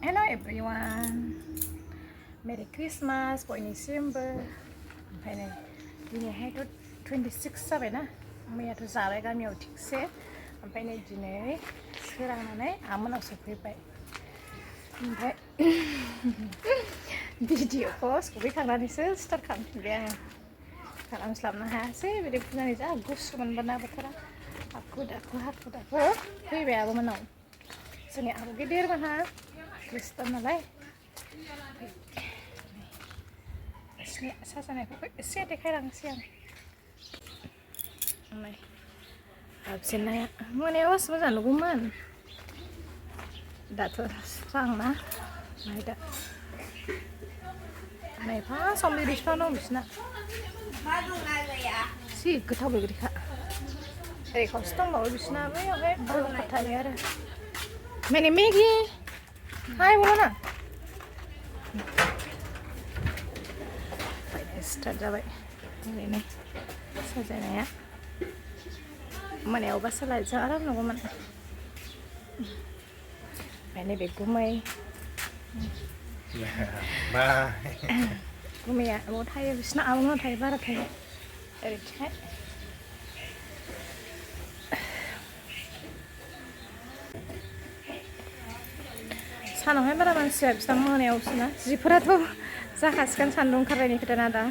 Hello everyone. Merry Christmas बयनिसिमबो ओमफ्राय नै दिनैहायथ' 26 जाबायना मैयाथ' जाबाय गामियाव थिगसे ओमफ्राय नै दिनै सोरांनानै आमोनाव सफैबाय ओमफ्राय भिडिअखौ सफैखांनानैसो स्टार्ट खालामफिनबाय आङो खालामस्लाबनो हायासै बिदि फुजानि जा गुसु मोनबाना बोथोरा हाखु दाखु फैबाय आब'मोननाव जोंनि आब' गिदिर मोनहा खृष्टान नालाय एसे साजानायफोरखौ एसे देखायलांसै आं नै हाबजेननाया मोनायावसो मोजां नुगौमोन दाथ' स्रांना नै दा नै फार्स्टआवनो लिरै बिफां दं बिसिना जि गोथाव बैग्रिखा ओरै खावसे दंबावो बिसिना बैयावहाय बालुखा थायो आरो मैंने मैगी हाय बोलो ना स्टार्ट जाबाय ओरैनो साजायनाया मोनायावबासो लाइटजों आराम नुगौमोन ओमफ्राय नैबे गुमै गुमैया न'आव थायो बिसिना आब'नाव थायो बारा थायो ओरैहाय सानावहाय बारा मानसिया बिसिना मोनायावसोना जिफोराथ' जाखासिगोन सान्दुं ओंखारनायनि खोथा ना दा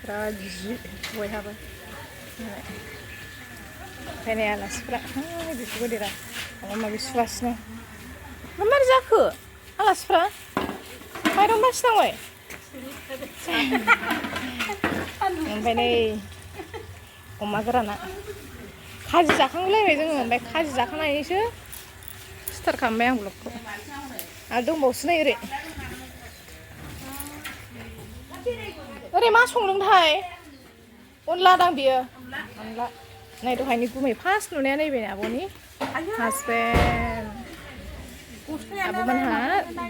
बिराद जि बयहाबो ओमफ्राय नै आलासिफ्रा बिसि गिदिरा माबा माबि सुगासिनो मारै जाखो आलासिफ्रा माइरं बासिनांबाय ओमफ्राय नै अमा गोराना खाजि जाखांलायबाय जोङो ओमफ्राय खाजि जाखांनानैसो स्टार्ट खालामबाय आं ब्लगखौ आरो दंबावोसो नै ओरै मा संदोंथाय अनला दां बियो अनला नै दहायनि गुमै फार्स्ट नुनाया नैबे आब'नि हासबेन्ड आब'मोनहा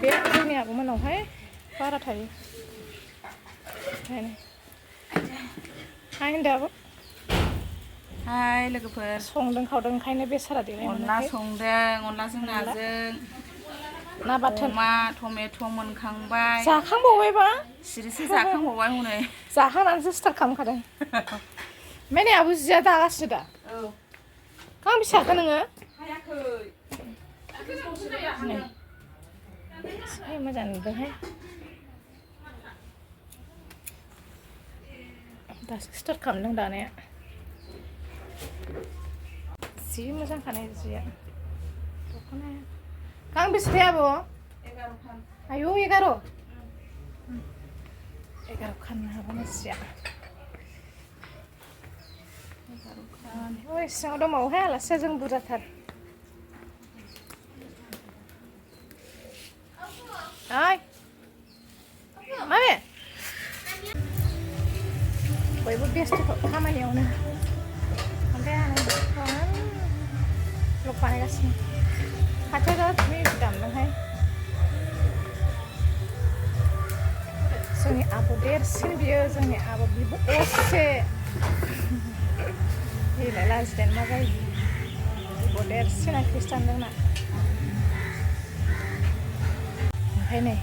बे जोंनि आब'मोनावहाय बारा थायो हाय होनदो आब' हाय लोगोफोर संदों खावदों ओंखायनो बेसारा देनाय अनला संदों अनलाजों नाजों ना बाथोन अमा टमेट' मोनखांबाय जाखांबावबायबा सिरिसे जाखांबावबाय हनै जाखांनानैसो स्टार्ट खालामखादों माने आब' जिया दागासिनो दा औ गांबेसे हाखो नोङो हायाखै मोजां नुदोंहाय दासो स्टार्ट खालामदों दानाया जि मोजां खानाय जिया दख'नाया गांबेसे थाय आब' 11 आयौ 11 खाननो हागौना जिया 11 खान ओइ सिङाव दंबावोहाय आलासिया जों बुरजाथार ओइ माबे बयबो बेस्थ' खामानियावनो ओमफ्राय आं ब्लग बानायगासिनो खाथियाव मिउजिक दामदोंहाय जोंनि आब' देरसिन बियो जोंनि आब' बिब' असे बेलाय लाजिनायानो मा जायो बिब' देरसिना खृष्टान जोंना ओमफ्राय नै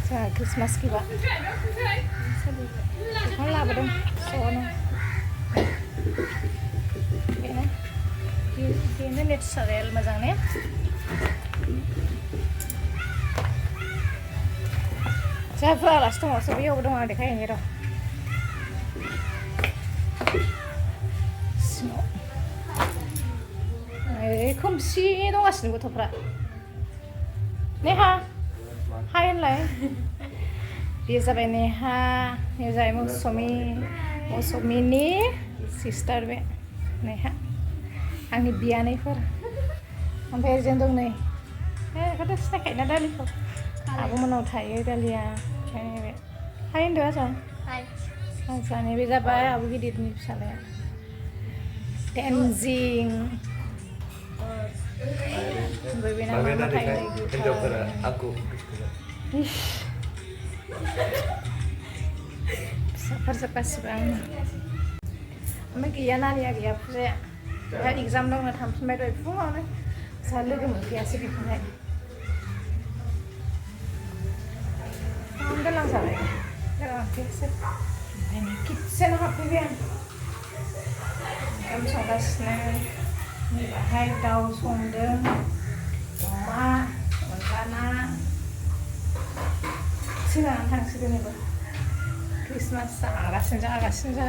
जोंहा ख्रिस्टमास गिबा बेखौनो लाबोदों ज'नो बेनो नेचारेल मोजां ने जायफोर आलासि दङ बैयावबो दङ आं देखायहैनि र' सिङाव खोमसि दंगासिनो गथ'फ्रा नेहा हाय होनलाय बे जाबाय नेहा बे जाबाय मौसुमिनि सिस्टार बे नेहा आंनि बियानैफोर ओमफ्राय जों दं नै बेखौथ' सिनायखायोना दालिखौ आब'मोनाव थायो दालिया ओंखायनो बे हाय होनदो आजा आजानि बे जाबाय आब' गिदिरनि फिसालाया टेनजिं फिसाफोरजोब गासिबो आंनि ओमफ्राय गैया नानिया गैया फुजाया दा एग्जाम दंनो थांफिनबाय दहाय फुङावनो जोंहा लोगो मोनफैयासै बेखौहाय थांफैयासै ओमफ्राय नै किटसेनाव हाबफैबाय आं ओंखाम संगासिनो नै बाहाय दाउ संदों अमा अनला ना सिगां थांसिगोन एबार क्रिसमास जागासिनो जा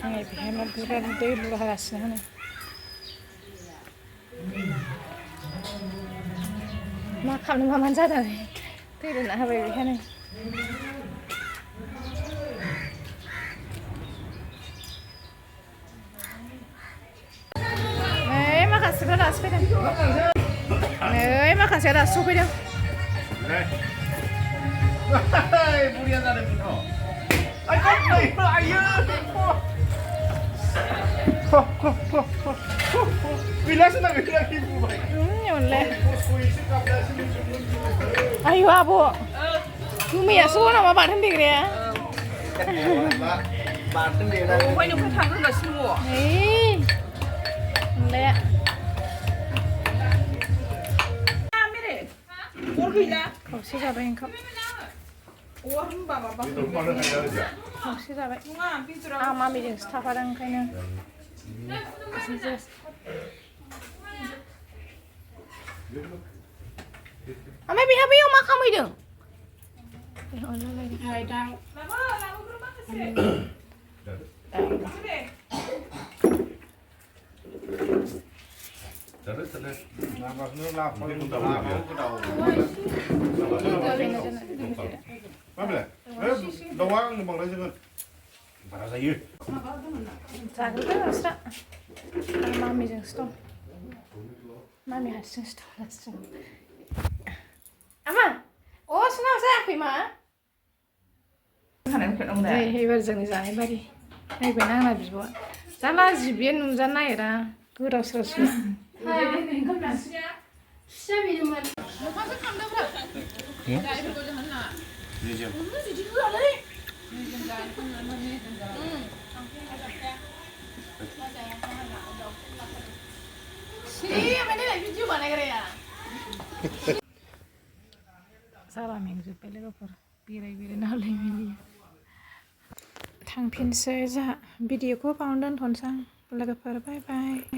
आङो बेहाय मा बिबार दै लुगासिनो हनै मा खालामनो मा जादों दै लुना होबाय बेहायनो नै माखासेफ्रा दासो फैदों नै माखासेया दासो सफैदों बुरिया जादों बेखौ आयो गैलासो ना गैला बुंबाय आयु आब' गुमैयासो नामा बाथोन देग्राया बाथोन देनानै बहायनिफ्राय थांहोगासिनो अनलाया अर गैला खावसे जाबाय ओंखाम अर होनबा माबा खावसे जाबाय नङा बेदरा आं मामिजोंसो थाफादों ओंखायनो ओमफ्राय बेहा बैयाव मा खामहैदों दाउआ आंनो बांद्राय जोगोन बारा जायो जाग्रोदो नोंस्रा आं मामिजोंसो दं मामि हारसिंसो दं आमा सिनाव जायाखै मा एबार जोंनि जानाय बारि नायबायना आंना बिब'आ जा लाजि बियो नुजानो नागिरा गोदाव सोरावसो जाला मेंजोब्बाय लोगोफोर बेराय नालाय मिलियो थांफिनसै जोंहा भिडिअखौ बावनो दोनथ'नोसै आं लोगोफोर बाय बाय